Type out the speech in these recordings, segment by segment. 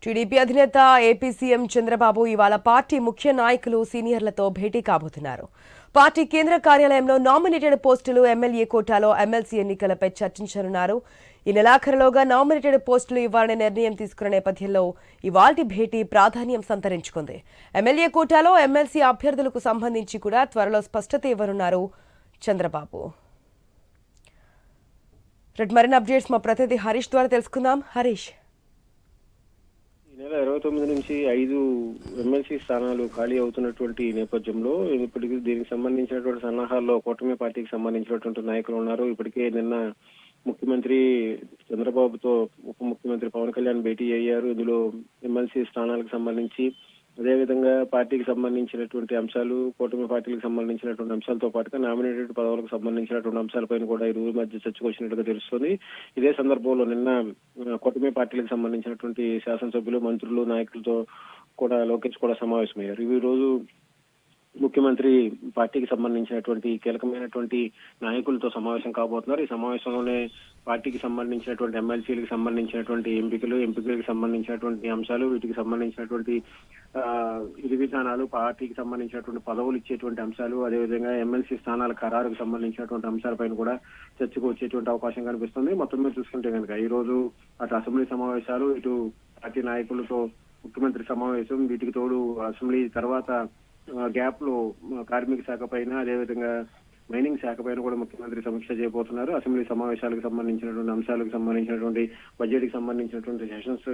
TDP అధినేత AP CM Chandrababu ఇవాళ party ముఖ్య నాయకులు సీనియర్లతో భేటీ కాబోతున్నారు. పార్టీ కేంద్ర కార్యాలయంలో నామినేటెడ్ పోస్టులు, ఎమ్మెల్యే కోటాలో ఎమ్మెల్సీ ఎన్నికలపై చర్చించనున్నారు. ఈ నెలాఖరులోగా నామినేటెడ్ పోస్టులు ఇవ్వాలనే నిర్ణయం తీసుకున్న నేపథ్యంలో ఇవాల్టి భేటీ ప్రాధాన్యం సంతరించుకుంది. ఎమ్మెల్యే కోటాలో ఎమ్మెల్సీ అభ్యర్థులకు సంబంధించి కూడా త్వరలో స్పష్టత ఇవ్వనున్నారు చంద్రబాబు. మరిన్ని అప్డేట్స్ మా ప్రతినిధి హరీష్ ద్వారా తెలుసుకుందాం. హరీష్, ఈ నెల 29 నుంచి 5 ఎమ్మెల్సీ స్థానాలు ఖాళీ అవుతున్నటువంటి నేపథ్యంలో ఇప్పటికీ దీనికి సంబంధించినటువంటి సన్నాహాల్లో కూటమి పార్టీకి సంబంధించినటువంటి నాయకులు ఉన్నారు. ఇప్పటికే నిన్న ముఖ్యమంత్రి చంద్రబాబుతో ఉప ముఖ్యమంత్రి పవన్ కళ్యాణ్ భేటీ అయ్యారు. ఇందులో ఎమ్మెల్సీ స్థానాలకు సంబంధించి, అదేవిధంగా పార్టీకి సంబంధించినటువంటి అంశాలు, కూటమి పార్టీలకు సంబంధించినటువంటి అంశాలతో పాటుగా నామినేటెడ్ పదవులకు సంబంధించినటువంటి అంశాలపైన కూడా ఇరువురి మధ్య చర్చకు వచ్చినట్టుగా తెలుస్తుంది. ఇదే సందర్భంలో నిన్న కూటమి పార్టీలకు సంబంధించినటువంటి శాసనసభ్యులు, మంత్రులు, నాయకులతో కూడా లోకేష్ కూడా సమావేశమయ్యారు. ఈ రోజు ముఖ్యమంత్రి పార్టీకి సంబంధించినటువంటి కీలకమైనటువంటి నాయకులతో సమావేశం కాబోతున్నారు. ఈ సమావేశంలోనే పార్టీకి సంబంధించినటువంటి ఎమ్మెల్సీలకు సంబంధించినటువంటి ఎంపికలకు సంబంధించినటువంటి అంశాలు, వీటికి సంబంధించినటువంటి విధి విధానాలు, పార్టీకి సంబంధించినటువంటి పదవులు ఇచ్చేటువంటి అంశాలు, అదేవిధంగా ఎమ్మెల్సీ స్థానాల ఖరారుకు సంబంధించినటువంటి అంశాలపైన కూడా చర్చకు వచ్చేటువంటి అవకాశం కనిపిస్తుంది. మొత్తం మీద చూసుకుంటే కనుక ఈ రోజు అటు అసెంబ్లీ సమావేశాలు, ఇటు పార్టీ నాయకులతో ముఖ్యమంత్రి సమావేశం, వీటికి తోడు అసెంబ్లీ తర్వాత గ్యాప్ లో కార్మిక శాఖ పైన, అదేవిధంగా మైనింగ్ శాఖ పైన కూడా ముఖ్యమంత్రి సమీక్ష చేయబోతున్నారు. అసెంబ్లీ సమావేశాలకు సంబంధించినటువంటి అంశాలకు సంబంధించినటువంటి బడ్జెట్ కి సంబంధించినటువంటి సెషన్స్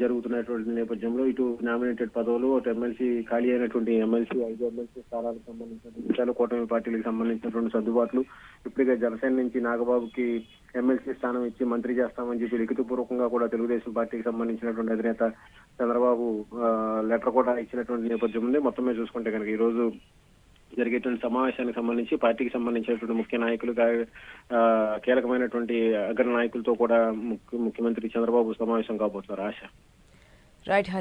జరుగుతున్నటువంటి నేపథ్యంలో ఇటు నామినేటెడ్ పదవులు, అటు ఎమ్మెల్సీ ఖాళీ అయినటువంటి 5 ఎమ్మెల్సీ స్థానాలకు సంబంధించిన విషయాలు, కూటమి పార్టీలకు సంబంధించినటువంటి సర్దుబాట్లు, ఇప్పటికే జనసేన నుంచి నాగబాబుకి ఎమ్మెల్సీ స్థానం ఇచ్చి మంత్రి చేస్తామని చెప్పి లిఖితపూర్వకంగా కూడా తెలుగుదేశం పార్టీకి సంబంధించినటువంటి అధినేత చంద్రబాబు లెటర్ కూడా ఇచ్చినటువంటి నేపథ్యం ఉంది. మొత్తం మీద చూసుకుంటే కనుక ఈ రోజు జరిగేటువంటి సమావేశానికి సంబంధించి పార్టీకి సంబంధించినటువంటి ముఖ్య నాయకులు, కీలకమైనటువంటి అగ్ర నాయకులతో కూడా ముఖ్యమంత్రి చంద్రబాబు సమావేశం కాబోతున్నారు. ఆశ. రైట్ హరి.